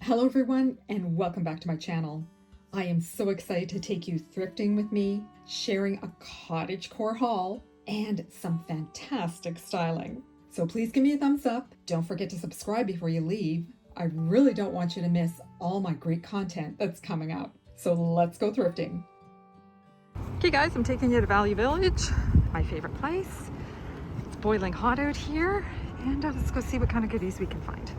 Hello everyone and welcome back to my channel. I am so excited to take you thrifting with me, sharing a cottagecore haul and some fantastic styling. So please give me a thumbs up. Don't forget to subscribe before you leave. I really don't want you to miss all my great content that's coming up. So let's go thrifting. Okay guys, I'm taking you to Valley Village, my favorite place. It's boiling hot out here and let's go see what kind of goodies we can find.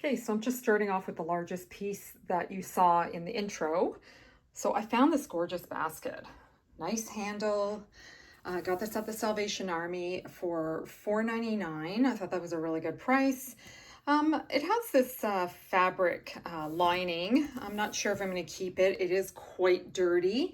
Okay, so I'm just starting off with the largest piece that you saw in the intro. So I found this gorgeous basket. Nice handle. I got this at the Salvation Army for $4.99. I thought that was a really good price. It has this fabric lining. I'm not sure if I'm going to keep it. It is quite dirty,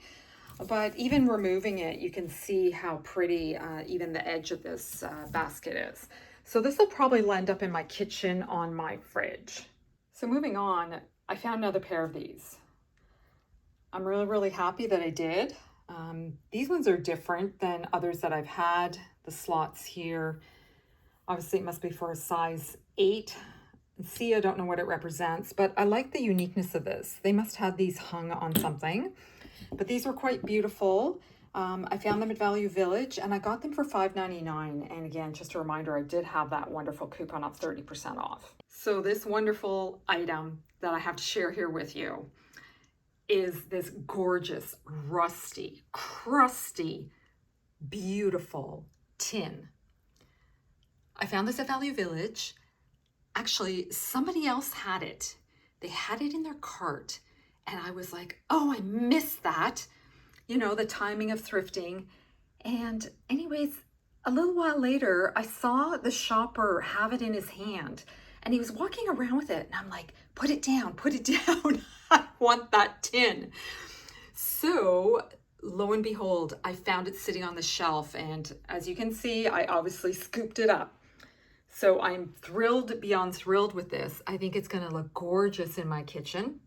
but even removing it, you can see how pretty even the edge of this basket is. So this will probably end up in my kitchen on my fridge. So moving on, I found another pair of these. I'm really happy that I did. These ones are different than others that I've had. The slots here, obviously it must be for a size 8. And see, I don't know what it represents, but I like the uniqueness of this. They must have these hung on something, but these were quite beautiful. I found them at Value Village and I got them for $5.99. And again, just a reminder, I did have that wonderful coupon of 30% off. So this wonderful item that I have to share here with you is this gorgeous, rusty, crusty, beautiful tin. I found this at Value Village. Actually, somebody else had it. They had it in their cart and I was like, oh, I missed that. You know, the timing of thrifting. And anyways, a little while later, I saw the shopper have it in his hand and he was walking around with it. And I'm like, put it down, put it down. I want that tin. So lo and behold, I found it sitting on the shelf. And as you can see, I obviously scooped it up. So I'm thrilled beyond thrilled with this. I think it's going to look gorgeous in my kitchen.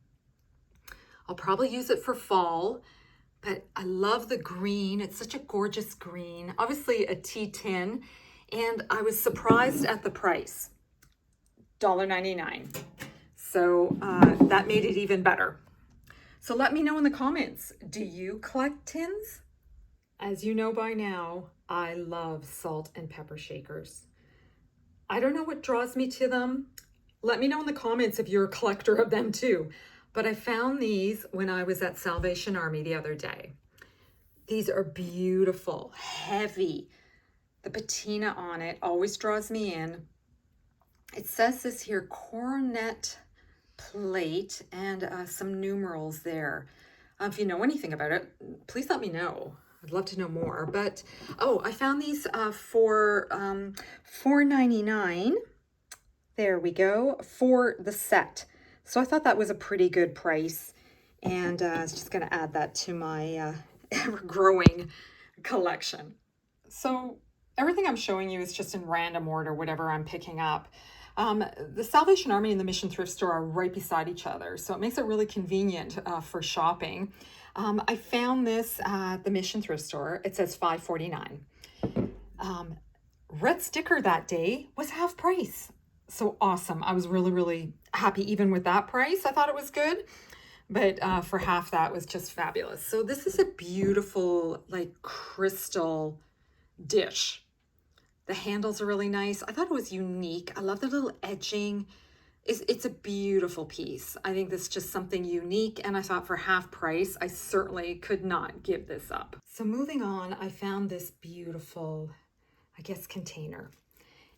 I'll probably use it for fall, but I love the green. It's such a gorgeous green, obviously a tea tin. And I was surprised at the price, $1.99. So that made it even better. So let me know in the comments, do you collect tins? As you know by now, I love salt and pepper shakers. I don't know what draws me to them. Let me know in the comments if you're a collector of them too. But I found these when I was at Salvation Army the other day. These are beautiful, heavy. The patina on it always draws me in. It says this here, coronet plate, and some numerals there. If you know anything about it, please let me know. I'd love to know more. But oh, I found these for $4.99. There we go, for the set. So I thought that was a pretty good price, and I was just going to add that to my ever-growing collection. So everything I'm showing you is just in random order, whatever I'm picking up. The Salvation Army and the Mission Thrift Store are right beside each other, so it makes it really convenient for shopping. I found this at the Mission Thrift Store. It says $5.49. Red sticker that day was half price. So awesome. I was really happy even with that price. I thought it was good, but for half that was just fabulous. So this is a beautiful like crystal dish. The handles are really nice. I thought it was unique. I love the little edging. It's a beautiful piece. I think this is just something unique, and I thought for half price, I certainly could not give this up. So moving on, I found this beautiful, I guess, container.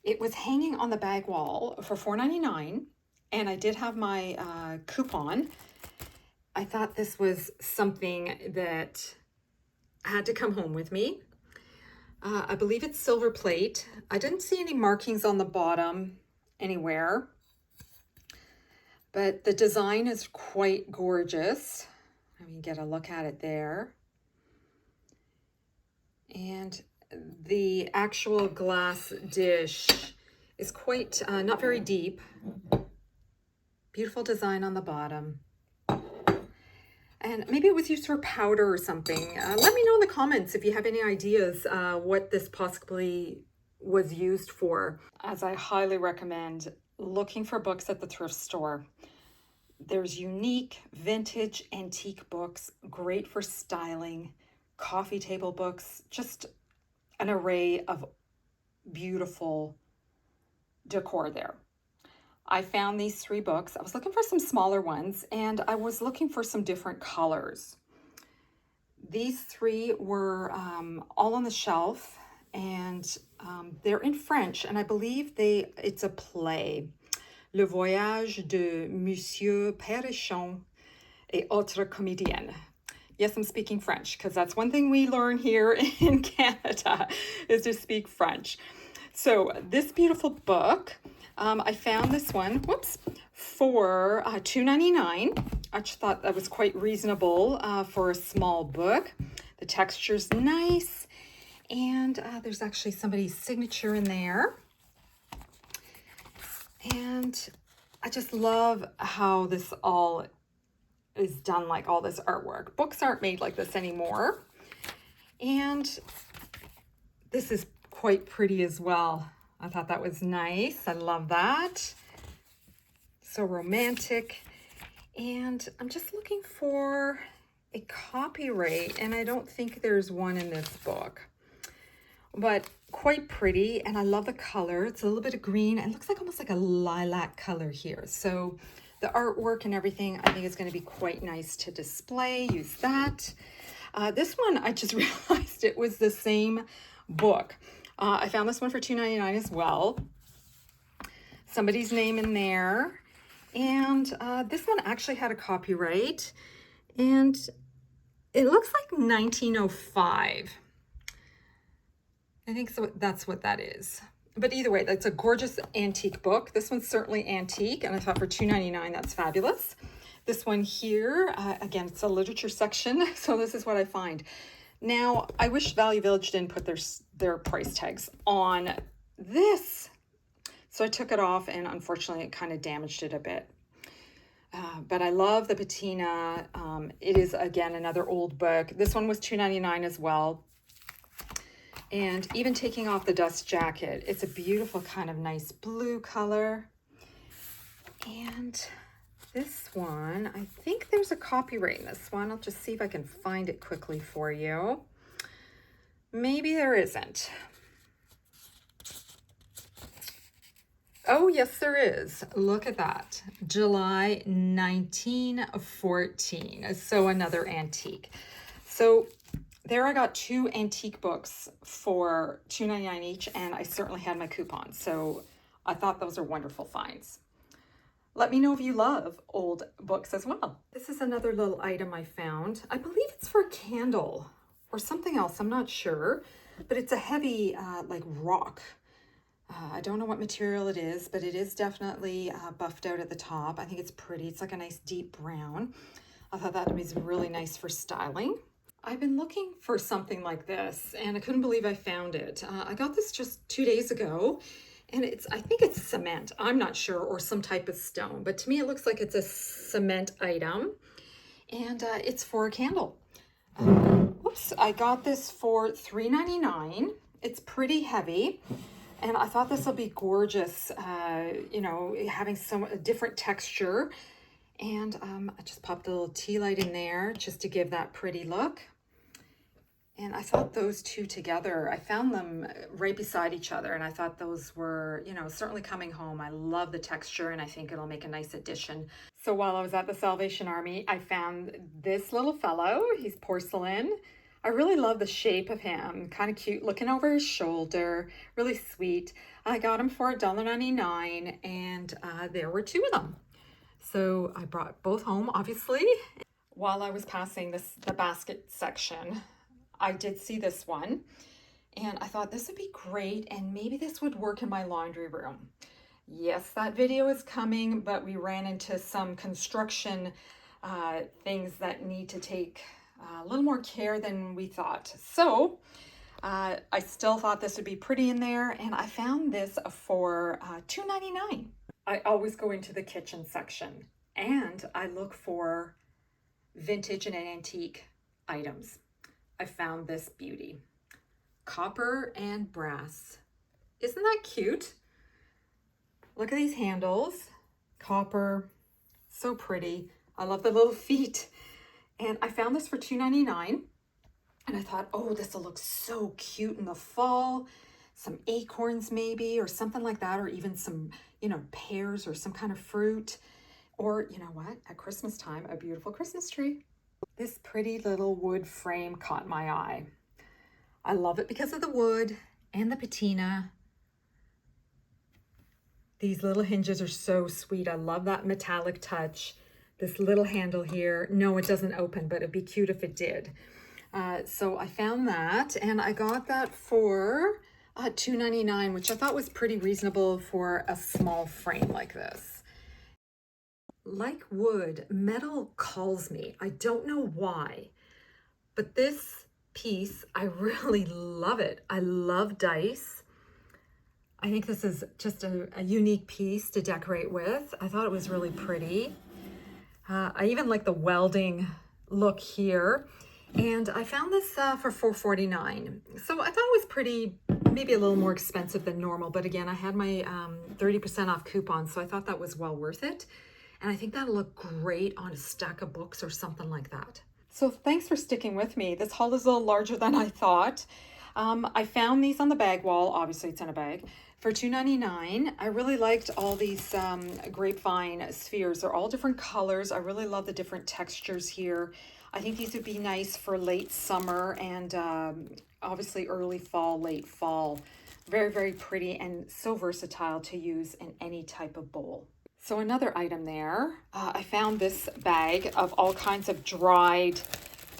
It was hanging on the bag wall for $4.99, and I did have my coupon. I thought this was something that had to come home with me. I believe it's silver plate. I didn't see any markings on the bottom anywhere, but the design is quite gorgeous. Let me get a look at it there. And the actual glass dish is quite, not very deep. Beautiful design on the bottom. And maybe it was used for powder or something. Let me know in the comments if you have any ideas what this possibly was used for. As I highly recommend looking for books at the thrift store. There's unique, vintage, antique books, great for styling, coffee table books, just an array of beautiful decor there. I found these 3 books. I was looking for some smaller ones, and I was looking for some different colors. These 3 were all on the shelf, and they're in French, and I believe it's a play. Le Voyage de Monsieur Perrichon et autres comédiennes. Yes, I'm speaking French because that's one thing we learn here in Canada is to speak French. So this beautiful book, I found this one, whoops, for $2.99. I just thought that was quite reasonable for a small book. The texture's nice, and there's actually somebody's signature in there. And I just love how this all is done, like all this artwork. Books aren't made like this anymore. And this is quite pretty as well. I thought that was nice. I love that. So romantic. And I'm just looking for a copyright, and I don't think there's one in this book. But quite pretty, and I love the color. It's a little bit of green. It looks like almost like a lilac color here. So the artwork and everything, I think is going to be quite nice to display. Use that. This one, I just realized it was the same book. I found this one for $2.99 as well. Somebody's name in there. And this one actually had a copyright. And it looks like 1905. I think so. That's what that is. But either way, that's a gorgeous antique book. This one's certainly antique, and I thought for $2.99, that's fabulous. This one here, again, it's a literature section, so this is what I find. Now, I wish Value Village didn't put their price tags on this, so I took it off, and unfortunately, it kind of damaged it a bit. But I love the patina. It is, again, another old book. This one was $2.99 as well. And even taking off the dust jacket, it's a beautiful kind of nice blue color. And this one, I think there's a copyright in this one. I'll just see if I can find it quickly for you. Maybe there isn't. Oh, yes, there is. Look at that. July 1914. So another antique. So there I got 2 antique books for $2.99 each, and I certainly had my coupon. So I thought those are wonderful finds. Let me know if you love old books as well. This is another little item I found. I believe it's for a candle or something else. I'm not sure, but it's a heavy like rock. I don't know what material it is, but it is definitely buffed out at the top. I think it's pretty. It's like a nice deep brown. I thought that was really nice for styling. I've been looking for something like this, and I couldn't believe I found it. I got this just 2 days ago, and I think it's cement. I'm not sure, or some type of stone, but to me it looks like it's a cement item, and it's for a candle. Whoops, I got this for $3.99. It's pretty heavy, and I thought this will be gorgeous, you know, having a different texture. And I just popped a little tea light in there just to give that pretty look. And I thought those two together, I found them right beside each other, and I thought those were, you know, certainly coming home. I love the texture, and I think it'll make a nice addition. So while I was at the Salvation Army, I found this little fellow. He's porcelain. I really love the shape of him. Kind of cute, looking over his shoulder. Really sweet. I got him for $1.99, and there were 2 of them. So I brought both home, obviously. While I was passing the basket section, I did see this one, and I thought this would be great, and maybe this would work in my laundry room. Yes, that video is coming, but we ran into some construction things that need to take a little more care than we thought. So I still thought this would be pretty in there, and I found this for $2.99. I always go into the kitchen section, and I look for vintage and antique items. I found this beauty. Copper and brass. Isn't that cute? Look at these handles. Copper. So pretty. I love the little feet. And I found this for $2.99. And I thought, oh, this will look so cute in the fall. Some acorns maybe, or something like that, or even some, you know, pears or some kind of fruit. Or, you know what, at Christmas time, a beautiful Christmas tree. This pretty little wood frame caught my eye. I love it because of the wood and the patina. These little hinges are so sweet. I love that metallic touch. this little handle here. No, it doesn't open, but it'd be cute if it did. So I found that, and I got that for $2.99, which I thought was pretty reasonable for a small frame like this. Like wood, metal calls me. I don't know why, but this piece, I really love it. I love dice. I think this is just a unique piece to decorate with. I thought it was really pretty. I even like the welding look here. And I found this for $4.49. So I thought it was pretty, maybe a little more expensive than normal. But again, I had my 30% off coupon, so I thought that was well worth it. And I think that'll look great on a stack of books or something like that. So thanks for sticking with me. This haul is a little larger than I thought. I found these on the bag wall. Obviously, it's in a bag. For $2.99. I really liked all these grapevine spheres. They're all different colors. I really love the different textures here. I think these would be nice for late summer and obviously early fall, late fall. Very, very pretty and so versatile to use in any type of bowl. So another item there, I found this bag of all kinds of dried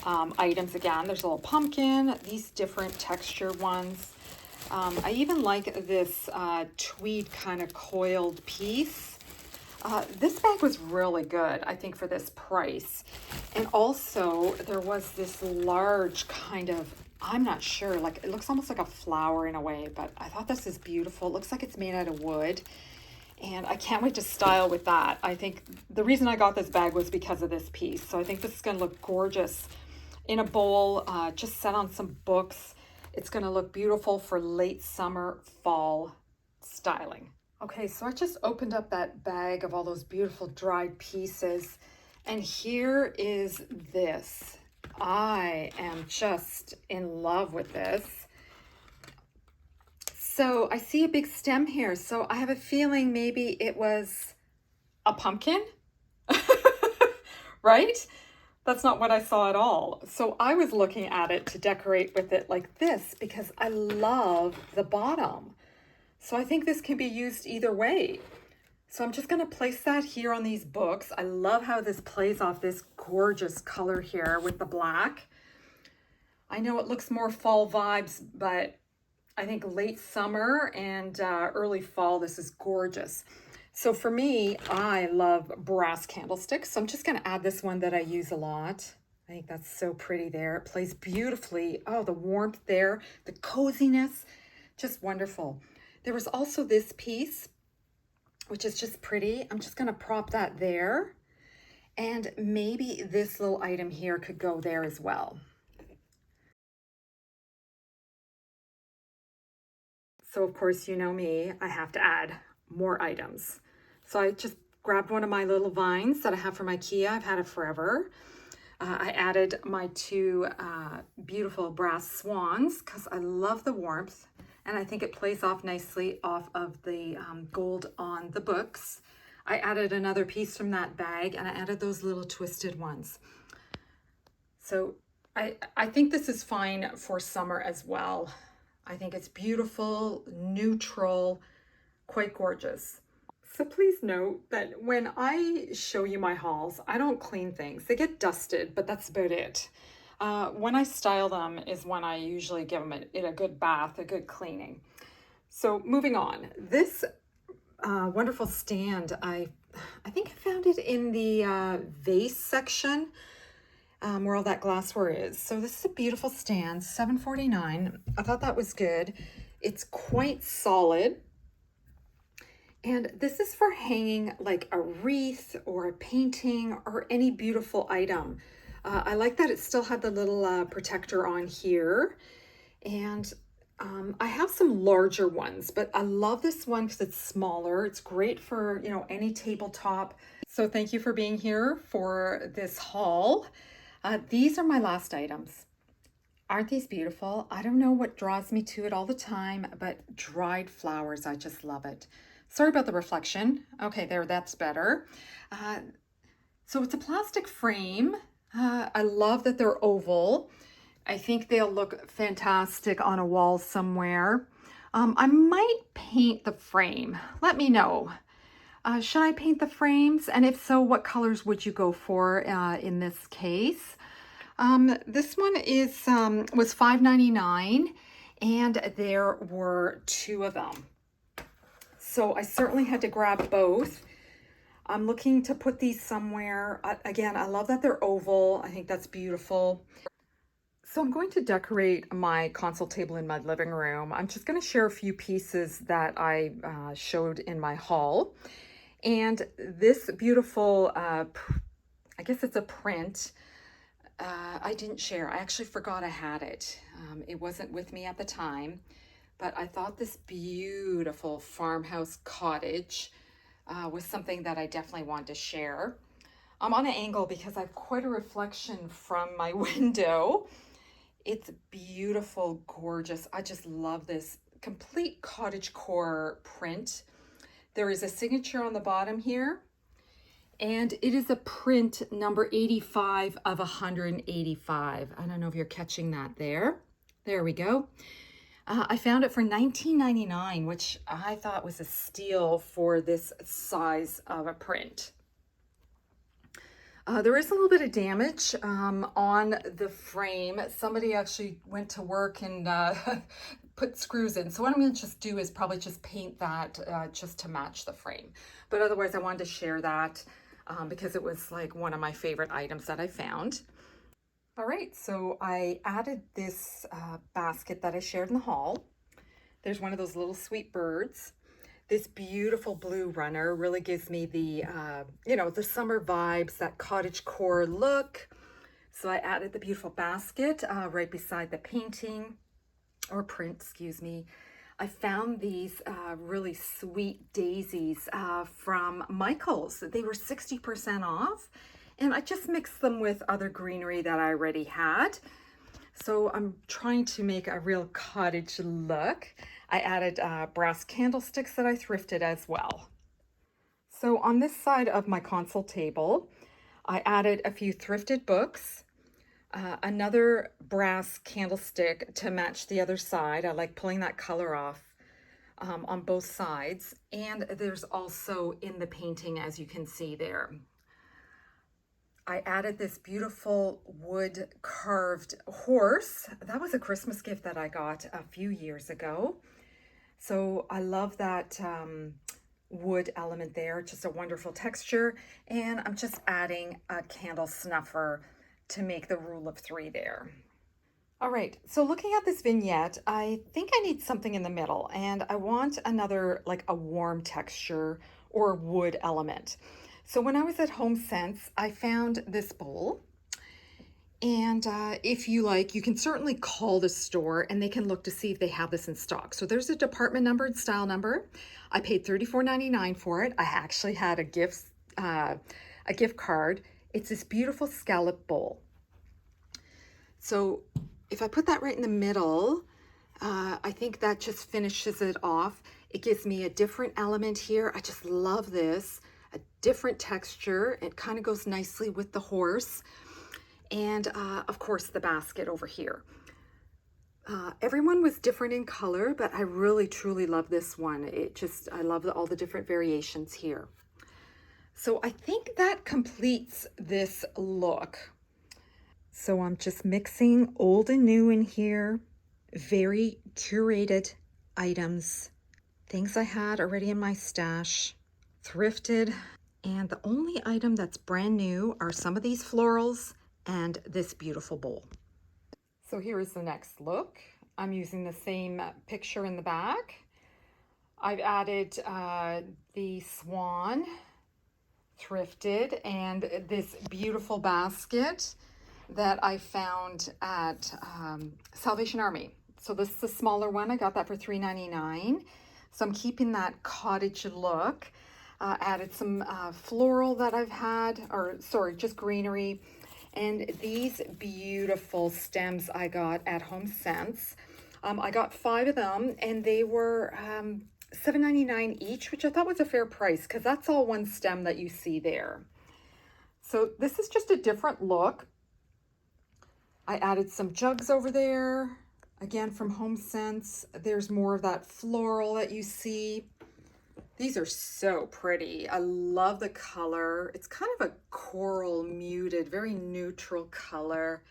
items. Again, there's a little pumpkin, these different texture ones. I even like this tweed kind of coiled piece. This bag was really good, I think, for this price. And also there was this large kind of, I'm not sure, like it looks almost like a flower in a way, but I thought this is beautiful. It looks like it's made out of wood. And I can't wait to style with that. I think the reason I got this bag was because of this piece. So I think this is going to look gorgeous in a bowl, just set on some books. It's going to look beautiful for late summer, fall styling. Okay, so I just opened up that bag of all those beautiful dried pieces. And here is this. I am just in love with this. So I see a big stem here. So I have a feeling maybe it was a pumpkin, right? That's not what I saw at all. So I was looking at it to decorate with it like this because I love the bottom. So I think this can be used either way. So I'm just going to place that here on these books. I love how this plays off this gorgeous color here with the black. I know it looks more fall vibes, but I think late summer and early fall, this is gorgeous. So for me, I love brass candlesticks. So I'm just going to add this one that I use a lot. I think that's so pretty there. It plays beautifully. Oh, the warmth there, the coziness, just wonderful. There was also this piece, which is just pretty. I'm just going to prop that there. And maybe this little item here could go there as well. So of course, you know me, I have to add more items. So I just grabbed one of my little vines that I have from IKEA. I've had it forever. I added my two beautiful brass swans because I love the warmth and I think it plays off nicely off of the gold on the books. I added another piece from that bag and I added those little twisted ones. So I think this is fine for summer as well. I think it's beautiful, neutral, quite gorgeous. So please note that when I show you my hauls, I don't clean things. They get dusted, but that's about it. When I style them is when I usually give them a good bath, a good cleaning. So moving on, this wonderful stand, I think I found it in the vase section. Where all that glassware is. So this is a beautiful stand, $7.49. I thought that was good. It's quite solid. And this is for hanging like a wreath or a painting or any beautiful item. I like that it still had the little protector on here. And I have some larger ones, but I love this one because it's smaller. It's great for, you know, any tabletop. So thank you for being here for this haul. These are my last items. Aren't these beautiful? I don't know what draws me to it all the time, but dried flowers, I just love it. Sorry about the reflection. Okay, there, that's better. So it's a plastic frame. I love that they're oval. I think they'll look fantastic on a wall somewhere. I might paint the frame. Let me know. Should I paint the frames? And if so, what colors would you go for in this case? This one was $5.99 and there were 2 of them. So I certainly had to grab both. I'm looking to put these somewhere. Again, I love that they're oval. I think that's beautiful. So I'm going to decorate my console table in my living room. I'm just going to share a few pieces that I showed in my haul. And this beautiful, I guess it's a print, I didn't share. I actually forgot I had it. It wasn't with me at the time, but I thought this beautiful farmhouse cottage was something that I definitely wanted to share. I'm on an angle because I have quite a reflection from my window. It's beautiful, gorgeous. I just love this complete cottagecore print. There is a signature on the bottom here, and it is a print number 85 of 185. I don't know if you're catching that there. There we go. I found it for $19.99, which I thought was a steal for this size of a print. There is a little bit of damage on the frame. Somebody actually went to work and put screws in. So what I'm going to just do is probably just paint that just to match the frame. But otherwise, I wanted to share that because it was like one of my favorite items that I found. All right, so I added this basket that I shared in the haul. There's one of those little sweet birds. This beautiful blue runner really gives me the, the summer vibes, that cottagecore look. So I added the beautiful basket right beside the painting, or print, excuse me. I found these really sweet daisies from Michael's. They were 60% off, and I just mixed them with other greenery that I already had. So I'm trying to make a real cottage look. I added brass candlesticks that I thrifted as well. So on this side of my console table, I added a few thrifted books, another brass candlestick to match the other side. I like pulling that color off on both sides. And there's also in the painting, as you can see there, I added this beautiful wood carved horse. That was a Christmas gift that I got a few years ago. So I love that wood element there, just a wonderful texture. And I'm just adding a candle snuffer to make the rule of 3 there. All right, so looking at this vignette, I think I need something in the middle, and I want another, like a warm texture or wood element. So when I was at HomeSense, I found this bowl. And if you like, you can certainly call the store and they can look to see if they have this in stock. So there's a department number and style number. I paid $34.99 for it. I actually had a gift card. It's this beautiful scallop bowl. So if I put that right in the middle, I think that just finishes it off. It gives me a different element here. I just love this, a different texture. It kind of goes nicely with the horse. And of course the basket over here. Everyone was different in color, but I really truly love this one. I love all the different variations here. So I think that completes this look. So I'm just mixing old and new in here, very curated items, things I had already in my stash, thrifted, and the only item that's brand new are some of these florals and this beautiful bowl. So here is the next look. I'm using the same picture in the back. I've added the swan, thrifted, and this beautiful basket that I found at Salvation Army. So this is the smaller one. I got that for $3.99. So I'm keeping that cottage look. Added some floral that I've had, just greenery. And these beautiful stems I got at HomeSense. I got 5 of them, and they were $7.99 each, which I thought was a fair price because that's all one stem that you see there. So this is just a different look. I added some jugs over there, again from HomeSense. There's more of that floral that you see. These are so pretty. I love the color. It's kind of a coral muted, very neutral color.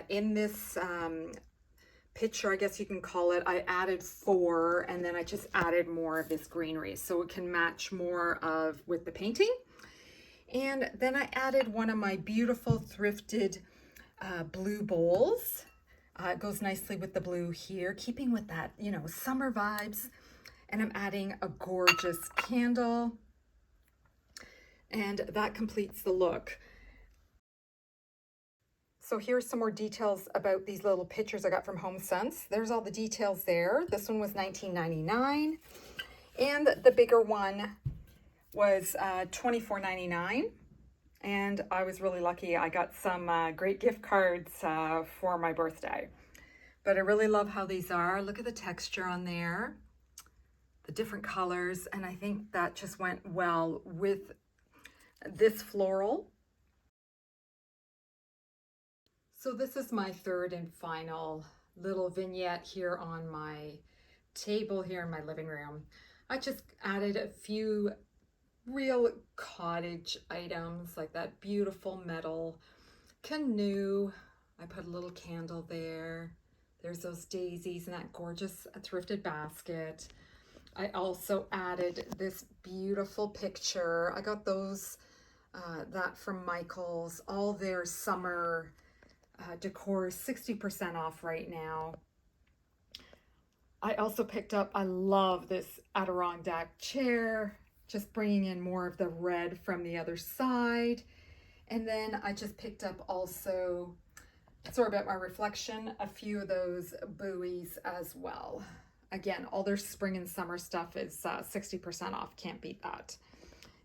In this picture, I guess you can call it, I added 4 and then I just added more of this greenery so it can match more of with the painting. And then I added one of my beautiful thrifted blue bowls. It goes nicely with the blue here, keeping with that, you know, summer vibes. And I'm adding a gorgeous candle. And that completes the look. So here's some more details about these little pictures I got from HomeSense. There's all the details there. This one was $19.99. And the bigger one was $24.99. And I was really lucky. I got some great gift cards for my birthday. But I really love how these are. Look at the texture on there, the different colors. And I think that just went well with this floral. So this is my third and final little vignette here on my table here in my living room. I just added a few real cottage items like that beautiful metal canoe. I put a little candle there. There's those daisies and that gorgeous thrifted basket. I also added this beautiful picture. I got those, that from Michael's, all their summer decor, 60% off right now. I also picked up, I love this Adirondack chair, just bringing in more of the red from the other side. And then I just picked up also, sorry about my reflection, a few of those buoys as well. Again, all their spring and summer stuff is 60% off, can't beat that.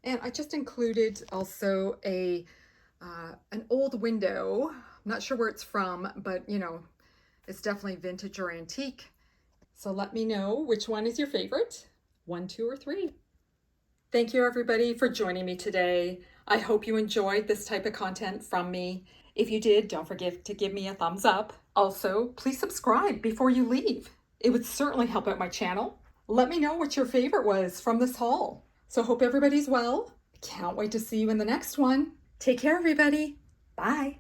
And I just included also an old window. I'm not sure where it's from, but you know, it's definitely vintage or antique. So let me know which one is your favorite, 1, 2, or 3. Thank you everybody for joining me today. I hope you enjoyed this type of content from me. If you did, don't forget to give me a thumbs up. Also, please subscribe before you leave. It would certainly help out my channel. Let me know what your favorite was from this haul. So hope everybody's well. Can't wait to see you in the next one. Take care, everybody. Bye.